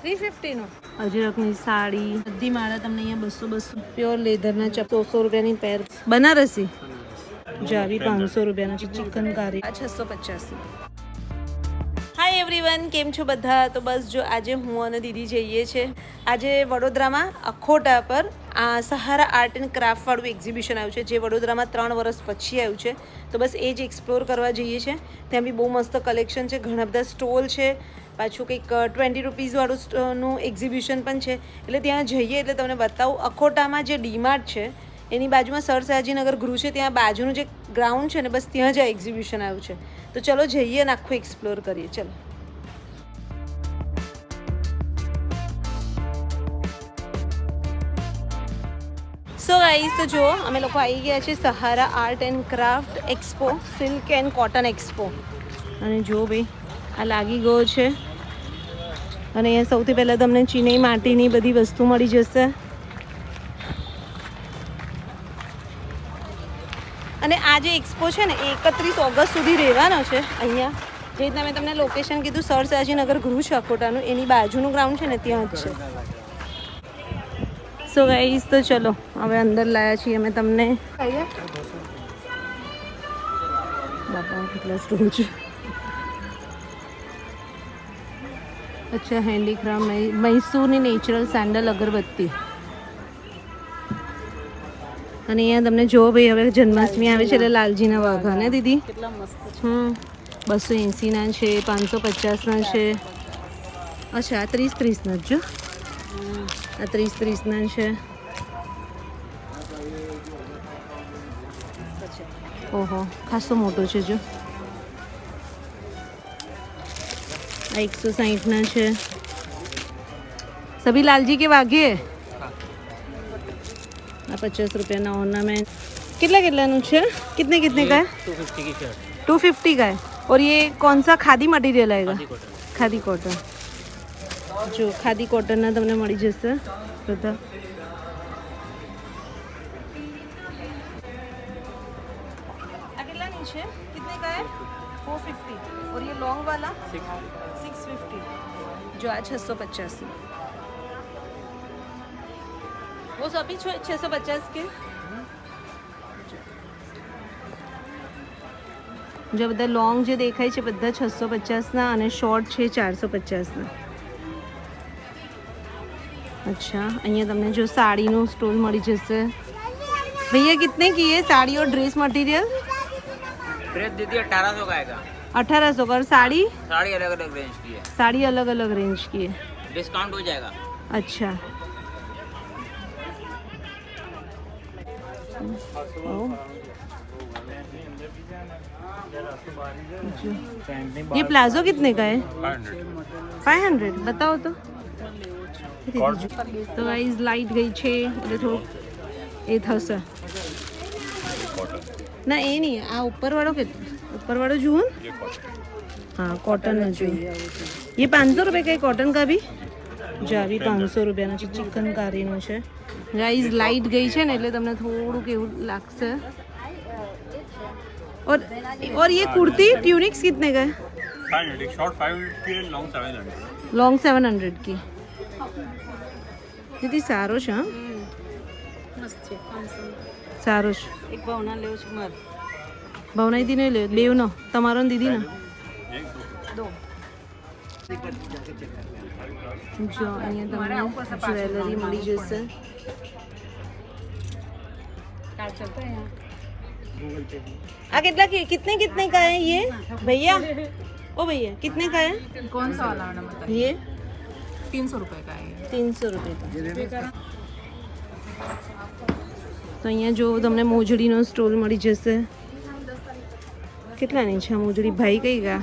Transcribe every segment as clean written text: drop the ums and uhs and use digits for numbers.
350 અજરકની સાડી બધી માળા તમને અહીંયા 200 પ્યોર લેધરના 100 રૂપિયાની પેર. બનારસી જો આવી 500 રૂપિયાના છે. ચિકનકારી આ 685. હાય એવરીવન, કેમ છો બધા? તો બસ જો આજે હું અને દીદી જઈએ છે આજે વડોદરામાં અખોટા પર આ સહારા આર્ટ એન્ડ ક્રાફ્ટવાળું એક્ઝિબિશન આવ્યું છે, જે વડોદરામાં 3 વર્ષ પછી આવ્યું છે. તો બસ એ જ એક્સપ્લોર કરવા જઈએ છીએ. ત્યાં બી બહુ મસ્ત કલેક્શન છે, ઘણા બધા સ્ટોલ છે, પાછું કંઈક 20 રૂપીસવાળું એક્ઝિબિશન પણ છે. એટલે ત્યાં જઈએ એટલે તમને બતાવું. અખોટામાં જે ડીમાર્ટ છે એની બાજુમાં સર સયાજીનગર ગૃહ છે, ત્યાં બાજુનું જે ગ્રાઉન્ડ છે ને બસ ત્યાં જ આ એક્ઝિબિશન આવ્યું છે. તો ચલો જઈએ અને આખું એક્સપ્લોર કરીએ. ચલો. સો ગાઈસ, તો જુઓ અમે લોકો આવી ગયા છે Sahara art and craft expo, silk and cotton expo. અને જુઓ ભાઈ, આ લાગી ગયો છે. અને અહીંયા સૌથી પહેલાં તમને ચીની માટીની બધી વસ્તુ મળી જશે. અને આ જે એક્સપો છે ને એ 31 ઓગસ્ટ સુધી રહેવાનો છે અહીંયા. જે રીતના મેં તમને લોકેશન કીધું, સર સયાજીનગર ગૃહ છે અખોટાનું, એની બાજુનું ગ્રાઉન્ડ છે ને ત્યાં જ છે. સો ગાઈસ, તો ચલો હવે અંદર લાયા છીએ અમે તમને. બાપા કેટલા સ્ટોલ છે. અચ્છા, હેન્ડીક્રાફ્ટ મૈસૂરની નેચરલ સેન્ડલ અગરબત્તી. અને અહીંયા તમને જો ભાઈ, હવે જન્માષ્ટમી આવે છે એટલે લાલજીના વાઘા ને દીદી. 280ના છે, 550ના છે. અચ્છા, આ 30-30ના જ જો. આ 30-30ના છે. ઓહો, ખાસો મોટો છે જો. આ 160ના છે. સભી લાલજી કે વાઘે. આ 50 રૂપિयाना ऑर्नामेंट. कितने છે? कितने का है? 250 का है. और ये कौन सा खादी मटेरियल आएगा? खादी कॉटन. जो खादी कॉटनના તમને મળી જશે બધા. આ કેટલાની છે? कितने का है? 450. और ये लॉन्ग वाला 650. जो आज 685. वो सभी 650 के. जो બધા લોંગ જે દેખાય છે બધા 650ના અને શોર્ટ છે 450ના. अच्छा, અહીંયા તમને જો સાડીનું સ્ટોલ મળી જશે. भैया कितने की है साड़ी और ड्रेस मटेरियल? ड्रेस दीदी 1800 का आएगा. 1800 का. और साड़ी? साड़ी अलग अलग रेंज की है. साड़ी अलग अलग रेंज की है. डिस्काउंट हो जाएगा. अच्छा. ये प्लाजो कितने का है? 500. बताओ तो. તો ગાઈઝ લાઈટ ગઈ છે એટલે થોડુંક એ થશે. ના એ નહીં, આ ઉપરવાળો ઉપરવાળો જુઓ ને. हाँ, कॉटन में જોઈએ. ये 500 रुपये का कॉटन का भी जो अभी 500 રૂપિયાનો છે. ચિકનકારીનું છે. ગાઈઝ લાઈટ ગઈ છે ને એટલે તમને થોડુંક એવું લાગશે. और ये कुर्ती ट्यूनिक्स कितने का है? 500. शॉर्ट 500 की, लॉन्ग 700. लॉन्ग 700 की. દીદી સારો છે. હા, મસ્ત છે. 500 સારો છે. એક ભાવના લેવો છે મારે. ભાવના દીદી ને લે બેવનો, તમારો ને દીદી ને. જો અહીંયા તમને જ્વેલરી મળી જશે. આ કેટલા कितने का है ये भैया? ओ भैया कितने का है? कौन सा वाला मैडम बताइए? ये 300 रुपए का है. 300 રૂપિયા का. તો અહીંયા જો તમને મોજડીનો સ્ટોલ મળી જશે. કેટલાની છે આ મોજડી? ભાઈ કઈ ગયા?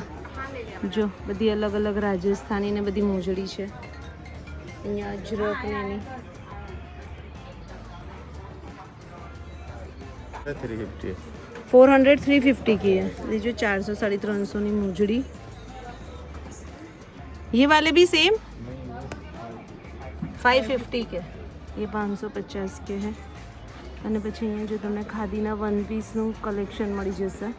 જો બધી અલગ અલગ રાજસ્થાની ને બધી મોજડી છે. અહીંયા અજરક ને એની 400 350 की है. ये जो 400 350 ની મોજડી. ये वाले भी सेम 550 के. ये 550 के है. અને પછી અહીંયા જો તમને ખાદીના વન પીસનું કલેક્શન મળી જશે.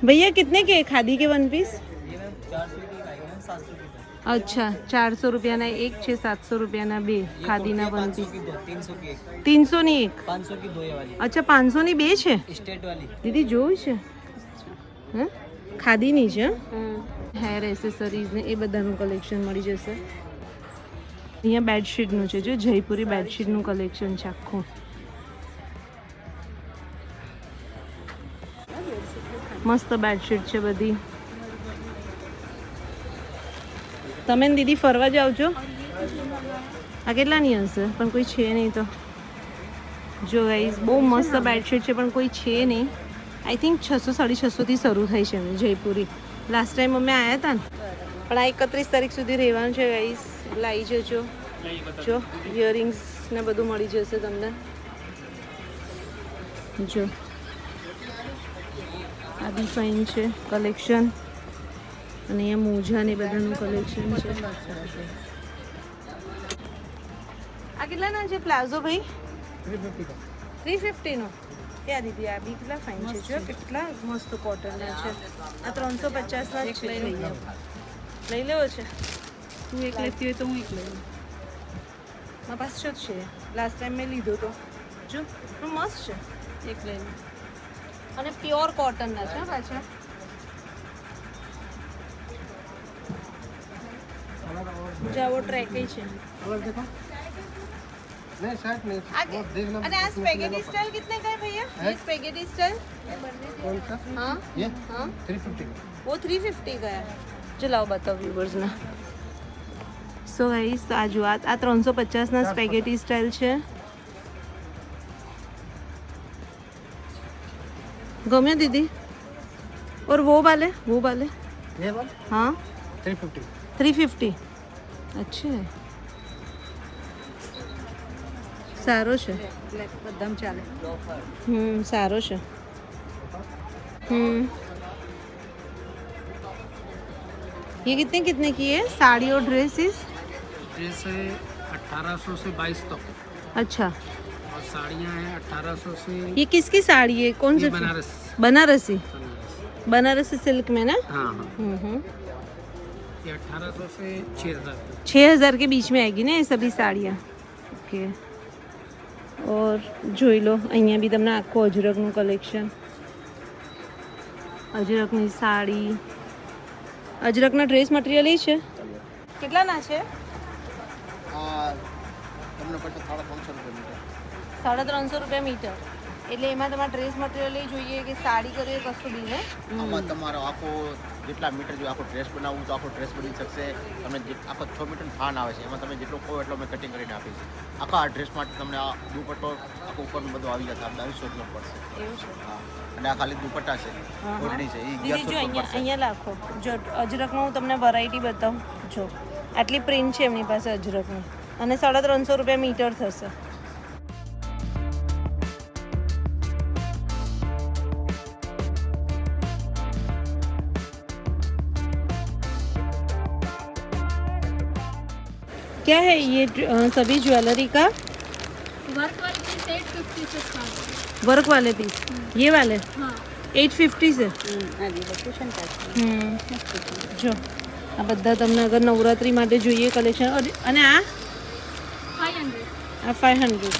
भैया कितने के खादी के वन पीस? અચ્છા 400 રૂપિયાના એક છે, 700 રૂપિયાના બે ખાદીના વન પીસ. 300 ની એક. 500 की दो ये वाली અચ્છા 500 ની બે છે. स्टेट वाली દીદી જોયું છે હા ખાદીની છે. હેર એસેસરીઝ ને એ બધાનું કલેક્શન મળી જશે. અહીંયા બેડશીટનું છે, જો જયપુરી બેડશીટનું કલેક્શન છે આખું. મસ્ત બેડશીટ છે બધી. તમે ને દીદી ફરવા જાઓ છો? આ કેટલાની હશે? પણ કોઈ છે નહીં તો. જો ગાઈઝ બહુ મસ્ત બેડશીટ છે પણ કોઈ છે નહીં. આઈ થિંક 600 650 થી શરૂ થાય છે એમની જયપુરી. લાસ્ટ ટાઈમ અમે આવ્યા હતા ને, પણ આ 31 તારીખ સુધી રહેવાનું છે ગાઈઝ. લાવી જજો. જો ઇયરિંગ્સ ને બધું મળી જશે તમને. જો આ બી ફાઇન છે કલેક્શન. અને અહીંયા મોજા ને બધાનું કલેક્શન છે. આ કેટલાના છે પ્લાઝો ભાઈ? 350 નો. ત્યાં દીદી આ બી કેટલા ફાઇન છે. જો કેટલા મસ્ત કોટનના છે. આ 350 ના જ છે. લઈ લેવો છે. તું એક લેતી હોય તો હું એક લઉં. મારા પાસે જ છે. લાસ્ટ ટાઈમ મેં લીધો તો. જો પણ મસ્ત છે. એક લઈ લઉં. અને પ્યોર કોટનના છે પાછા. જાવો ટ્રેક છે. नहीं शर्ट नहीं અને આ સ્પેગેટી સ્ટાઇલ कितने का है भैया? ये स्पैगेटी स्टाइल कौन सा हाँ ये हाँ 350 वो 350 का है. ચલાવો બતાવો વ્યુઅર્સ ને. સો ગાઈસ આ જો આ 350 ના સ્પેગેટી સ્ટાઇલ છે. ગમ્યો દીદી? और वो वाले ये वाला हाँ 350 350. અચ્છા સારો છે. બ્લેક બધામાં ચાલે. સારો છે. ये कितने कितने की है साड़ी और ड्रेसेस? ड्रेस है 1800 से 22 तक अच्छा और साड़ियाँ हैं 1800 से ये किसकी साड़ी है? कौन सी? बनारस बनारसी. बनारसी सिल्क में ना. हाँ हाँ ये 1800 से 6000 6000 के बीच में आएगी ना ये सभी साड़ियाँ. ओके. और જોઈ લો અહીંયા બી તમને આખું અજરકનું કલેક્શન. અજરકની સાડી, અજરકના ડ્રેસ મટીરિયલ એ છે. કેટલાના છે? તમને પડશે 350 રૂપિયા 350 રૂપિયા મીટર. એટલે એમાં તમારે ડ્રેસ મટીરિયલ એ જોઈએ કે સાડી કરીએ કશું બી ને. આમાં તમારો આખો જેટલા મીટર જો આખો ડ્રેસ બનાવવું તો આખો ડ્રેસ બની શકશે. તમને આખો 6 મીટર થાન આવે છે, એમાં તમે જેટલો કહો એટલો અમે કટિંગ કરીને આપીએ છીએ. આખા આ ડ્રેસ માટે તમને આ દુપટ્ટો આખો ઉપરનું બધું આવી જશે. આપણે 200 રૂપિયા પડશે. એવું છે. હા, અને આ ખાલી દુપટ્ટા છે, ઓઢણી છે, એ દીદી જો 1100 અહીંયા પડશે. અહીંયા લાખો. જો અજરકમાં હું તમને વેરાયટી બતાવું. જો આટલી પ્રિન્ટ છે એમની પાસે અજરકની અને 350 રૂપિયા મીટર થશે. क्या है ये सभी ज्वेलरी का? वर्क वाले पीस 850 से स्टार्ट है. वर्क वाले पीस ये वाले हाँ 850 से. જો આ બધા તમને અગર નવરાત્રી માટે જોઈએ કલેક્શન. અને આ 500. આ 500.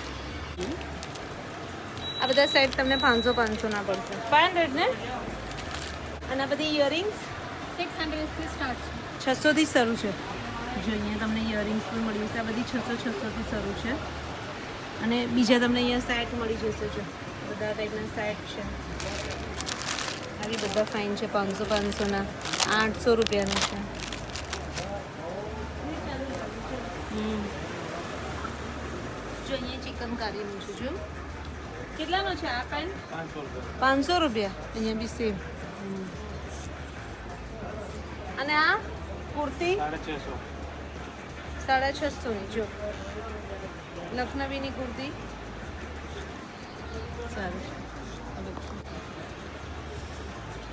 આ બધા સેટ તમને 500 ના પડશે. 500 ને. અને આ બધી ઇયરિંગ્સ 600 से स्टार्ट है. 600 થી શરૂ છે. જો અહીંયા તમને ઇયરિંગ્સ પણ મળી જશે. આ બધી 600 થી શરૂ છે. અને બીજા તમને અહીંયા સેટ મળી જશે. જો બધા ટાઈપના સેટ છે. આવી બધા ફાઇન છે. 500 ના 800 રૂપિયાના છે. જો અહીંયા ચિકનકારીનું છે. જો કેટલાનો છે આ પેન? 500 રૂપિયા. અહીંયા બી સેમ. અને આ કુર્તી 650 ની. જો લખનવીની કુર્તી સારું છે.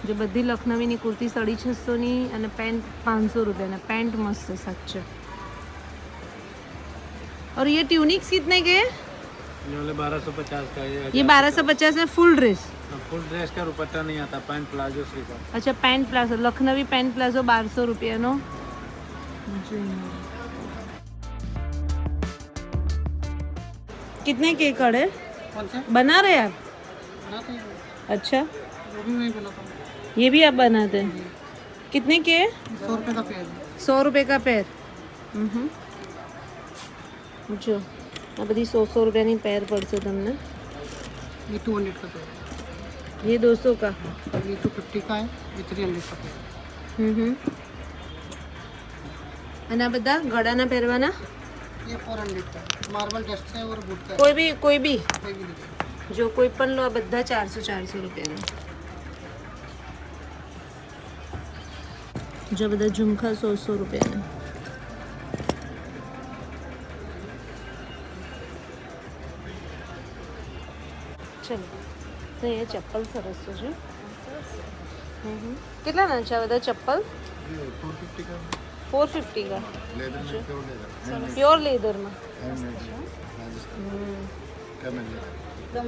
जो बदी लखनवी ની કુર્તી 650 ની અને પેન્ટ 500 रुपये ना. पेंट मस्त है सच. और ये ट्यूनिक्स कितने के? ये वाले 1250 का ये 1250 में फुल ड्रेस. फुल ड्रेस का दुपट्टा नहीं आता, पैंट प्लाजो सिर्फ. अच्छा pant palazzo, Lucknowi pant palazzo 1200 रुपयाનો. कितने के कड़े कौन सा बना रहे आप? बनाते हैं अच्छा, वो भी मैं बनाता हूँ. ये भी आप बनाते हैं. कितने के? 100 रुपये का पेड़. 100 रुपये का पेर. જો આ બધી 100 રૂપિયાની પેર પડશે તમને. ये 200 का पेड़. ये 200 का. ये 250 का है, ये 300 का पेड़. અને આ બધા ગળાના પહેરવાના ये 400 का मार्बल डस्ट है और वुड का है. કોઈ બી कोई भी लीजिए. જો કોઈ પણ લો, આ બધા 400 રૂપિયાના. જો બધા ઝુમખા 100 રૂપિયાના. ચલો તો એ ચપ્પલ સરસ છે. કેટલાના છે આ બધા ચપ્પલ? 450 का. प्योर लेदर में. एकदम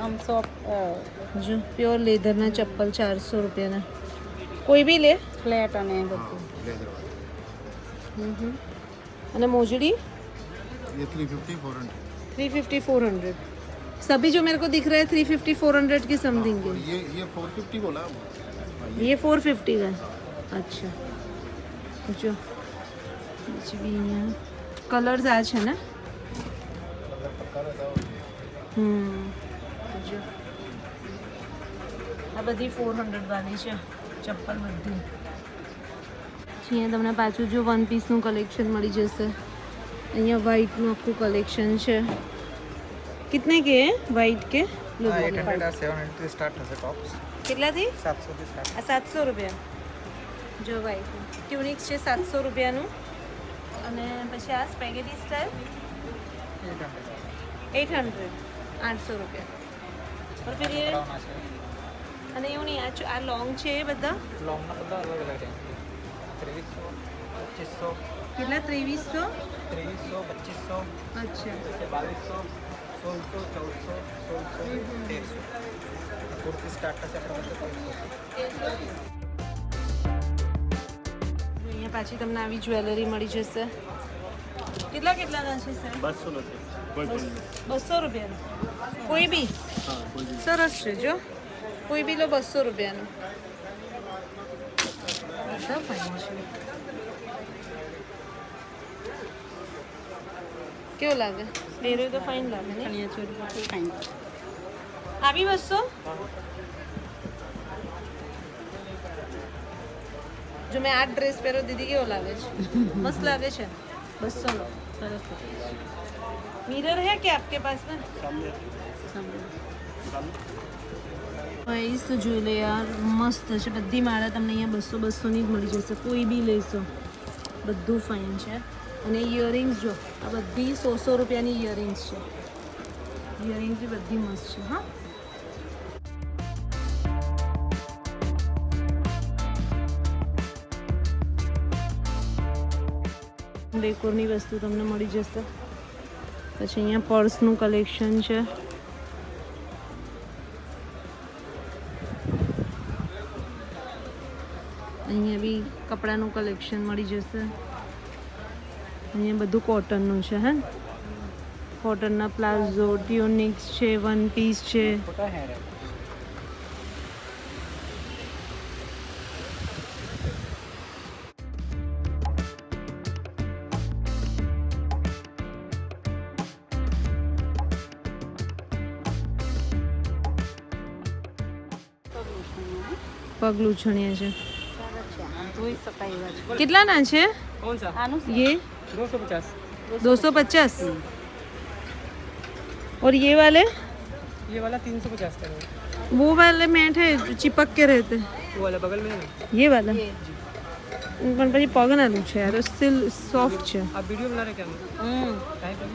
हम सॉफ्ट जो प्योर लेदर ना चप्पल 400 રૂપિયાના. કોઈ બી લે. ફ્લેટ અને બધું. અને મોજડી ये 350 400. 350 400. सभी जो मेरे को दिख रहे हैं 350 400 की समथिंग के. ये 450 बोला. ये 450 का. अच्छा જો બીજી બી અહીંયા કલર્સ આ છે ને. જો આ બધી 400 વાળી છે ચપ્પલ બધી. અહીંયા તમને પાછું જો વન પીસનું કલેક્શન મળી જશે. અહીંયા વ્હાઈટનું આખું કલેક્શન છે. कितने के हैं वाइट के? 800 और 700 स्टार्ट है टॉप्स. કેટલાથી? 700 से स्टार्ट. આ 700 રૂપિયા. જો વાઈટ ટ્યુનિક્સ છે 700 રૂપિયાનું. અને પછી આ સ્પેગેટી સ્ટાઇલ 800 800 રૂપિયા. और फिर ये અને એવું નહીં, આ લોંગ છે એ બધા लॉन्ग ना બધા अलग अलग है. 2300 2500 કેટલા? 2300. 2300 2500 અચ્છા 2200 1600 1400 1600 1300. कुर्ती स्टार्ट से अपना અહીંયા પાછી તમને આવી જ્વેલરી મળી જશે. કેટલાના છે સર? 200 રૂપિયાનું. કોઈ બી સરસ છે. જો કોઈ બી લો 200 રૂપિયાનું. બધા ફાઇન છે. કેવો લાગે? પહેર્યો તો ફાઇન લાગે ને. ચણિયા ચોળી ફાઇન. આ બી 200. જો મેં આ ડ્રેસ પહેર્યો દીદી, કેવો લાગે છે? મસ્ત લાગે છે. 200 નો. સરસ मिरर है क्या आपके पास में? તો જોઈ લે યાર, મસ્ત છે. બધી માળા તમને અહીંયા 200-200 ની જ મળી જશે. કોઈ બી લેશો, બધું ફાઇન છે. અને ઇયરિંગ્સ જો, આ બધી 100 રૂપિયાની ઇયરિંગ્સ છે. ઇયરિંગ્સ બી બધી મસ્ત છે. હા, ડેકોરની વસ્તુ તમને મળી જશે. પછી અહીંયા પર્સનું કલેક્શન છે. અહીંયા બી કપડાનું કલેક્શન મળી જશે. અહીંયા બધું કોટનનું છે. હે, કોટનના પ્લાઝો, ટ્યુનિક્સ છે, વન પીસ છે. छोटा है. પગ લૂછણિયા છે. ધોઈ શકાય એવા છે. કેટલાના છે कौन सा? આનું ये? 250. 250. और ये वाले? ये वाला 350 का है. वो वाले मैट है जो चिपक के रहते. वो वाला बगल में है ना. ये वाला પણ પછી પગ નાનું છે યાર, સ્ટીલ सॉफ्ट છે. आप वीडियो बना रहे क्या? काहे पे?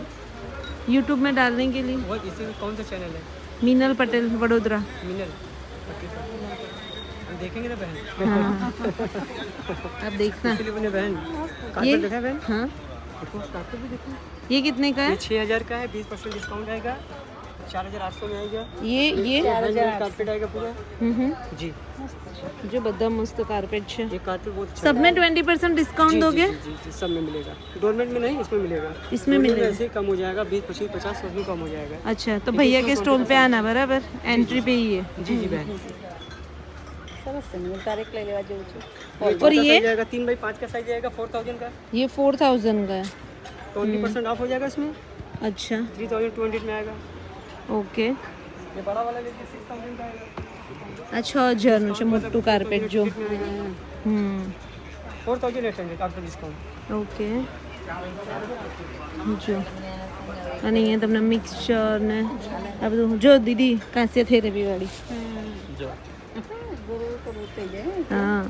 यूट्यूब में डालने के लिए. वो इसी में कौन सा चैनल है? मीनल पटेल वडोदरा. मिनल. हम देखेंगे ना बहन. हाँ, आप देखना. इसलिए बने बहन. ये देखा है बहन? हाँ, उसको स्टार्टर भी देखो. ये कितने का है? 6,000 का है, 20% डिस्काउंट आएगा, 4,800 में आएगा। ये कारपेट आएगा पूरा जी। जो બધા મસ્ત કાર્પેટ છે, ये कारपेट बहुत अच्छा सब में 20% डिस्काउंट दोगे? जी, सब में मिलेगा। डोरमेट में नहीं, इसमें मिलेगा। इसमें डोरमेट मिलेगा। ऐसे ही कम हो जाएगा, 20, 25, 50 सब में कम हो जाएगा। अच्छा, तो भैया के स्टॉल पे आना, बराबर? एंट्री पे ही है। जी जी बहन। સરસ છે ને તારે લઈ લેવા જેવું છે और ये जाएगा 3x5 का साइज आएगा 4,000 का, ये 4000 का है। 20% ऑफ हो जाएगा इसमें, अच्छा, 3,200 में आएगा। ओके। ये बड़ा वाला लेके 6,000 का आएगा। આ 6000 નું છે મોટું કાર્પેટ જો। 4,800 आफ्टर डिस्काउंट। ઓકે, જો અને અહીંયા તમને મિક્સચર ને આ બધું જો દીદી કાંસ્ય થેરેપી વાળી। ગુરુ તો બહુ થઈ જાય હા,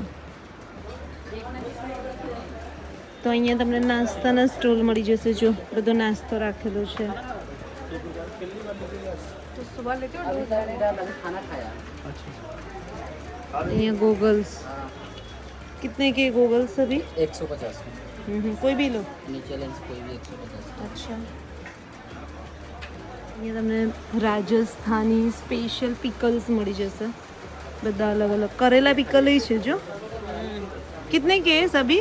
તો અહીંયા તમને નાસ્તાના સ્ટોલ મળી જશે। જો બધો નાસ્તો રાખેલો છે। અહીંયા ગોગલ્स कितने के गूगल्स अभी? 150 कोई भी लो। नीचे लेंस कोई भी 150। अच्छा, અહીંયા તમને રાજસ્થાની સ્પેશિયલ પિકલ્સ મળી જશે, બધા अलग अलग। करेला पिकल ही છે जो। कितने के है सभी?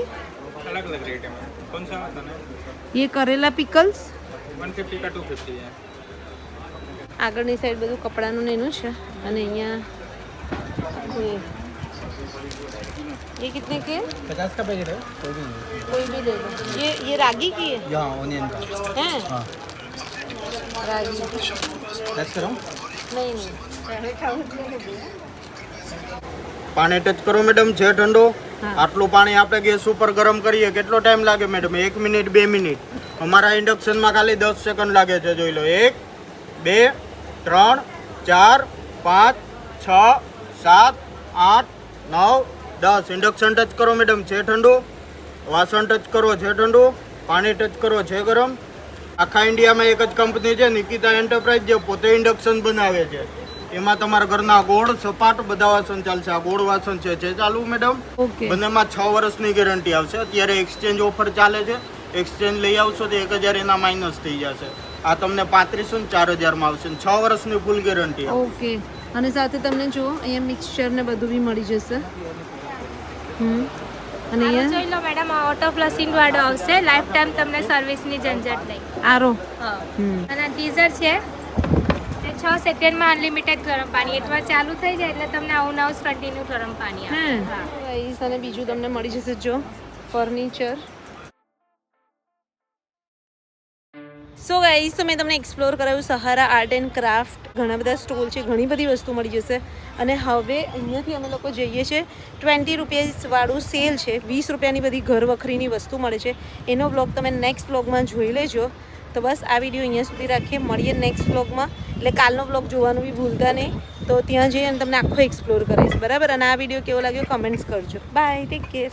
अलग अलग रेट है मैम। कौन सा बताना है? ये करेला पिकल्स 150 का 250 है। આગળની સાઈડ બધું કપડાનું ને એનું છે અને અહીંયા ये कितने के? 50 का पैकेट है, कोई भी ले लो। ये रागी की है? यहाँ ऑनियन का। हैं? हाँ, रागी टच करो। नहीं नहीं। પાણી ટચ કરો મેડમ, છે ઠંડો। હા। આટલું પાણી આપણે ગેસ ઉપર ગરમ કરીએ કેટલો ટાઈમ લાગે મેડમ? 1 minute 2 minute. અમારા ઇન્ડક્શનમાં ખાલી 10 સેકન્ડ લાગે છે, જોઈ લો। 1 2 3 4 5 6 7 8 9 10। ઇન્ડક્શન ટચ કરો મેડમ, છે ઠંડુ। વાસણ ટચ કરો, છે ઠંડુ। પાણી ટચ કરો, છે ગરમ। આખા ઇન્ડિયામાં એક જ કંપની છે, નિકિતા એન્ટરપ્રાઇઝ, જે પોતે ઇન્ડક્શન બનાવે છે। એમાં તમારા ઘરના ગોળ સપાટ બધા વાસણ ચાલશે। આ ગોળ વાસણ છે ચાલુ મેડમ। ઓકે, બંનેમાં 6 વર્ષની ગેરંટી આવશે। અત્યારે એક્સચેન્જ ઓફર ચાલે છે, એક્સચેન્જ લઈ આવશો તો 1000 એના માઇનસ થઈ જશે। આ તમને 3500 ને 4000 માં આવશે। 6 વર્ષની ફૂલ ગેરંટી। ઓકે। અને સાથે તમને જો અહીંયા મિક્સચર ને બધું બી મળી જશે। અને આનો અહીંયા જોઈ લો મેડમ, આ ઓટો ફ્લશિંગ વાળો આવશે, લાઈફ ટાઈમ તમને સર્વિસની ઝંઝટ નહીં। આરો। હા, હમ, અને ગીઝર છે એ 6 સેકન્ડમાં અનલિમિટેડ ગરમ પાણી, એકવાર ચાલુ થઈ જાય એટલે તમને આવું નવું કન્ટિન્યુ ગરમ પાણી આવે। હે હા। ગાઈસ, અને બીજું તમને મળી જશે જો ફર્નિચર। સો ગાઈસ, તો મેં તમને એક્સપ્લોર કરાવ્યું સહારા આર્ટ એન્ડ ક્રાફ્ટ। ઘણા બધા સ્ટોલ છે, ઘણી બધી વસ્તુ મળી જશે। અને હવે અહીંયાથી અમે લોકો જઈએ છીએ, 20 રૂપિયાવાળું સેલ છે, 20 રૂપિયાની બધી ઘર વખરીની વસ્તુ મળે છે। એનો વ્લોગ તમે નેક્સ્ટ વ્લોગમાં જોઈ લેજો। તો બસ આ વિડીયો અહીંયા સુધી રાખીએ, મળીએ નેક્સ્ટ વ્લોગમાં। એટલે કાલનો વ્લોગ જોવાનું બી ભૂલતા નહીં, તો ત્યાં જઈને તમને આખો એક્સપ્લોર કરીશ, બરાબર? અને આ વિડીયો કેવો લાગ્યો કમેન્ટ્સ કરજો। Bye, take care.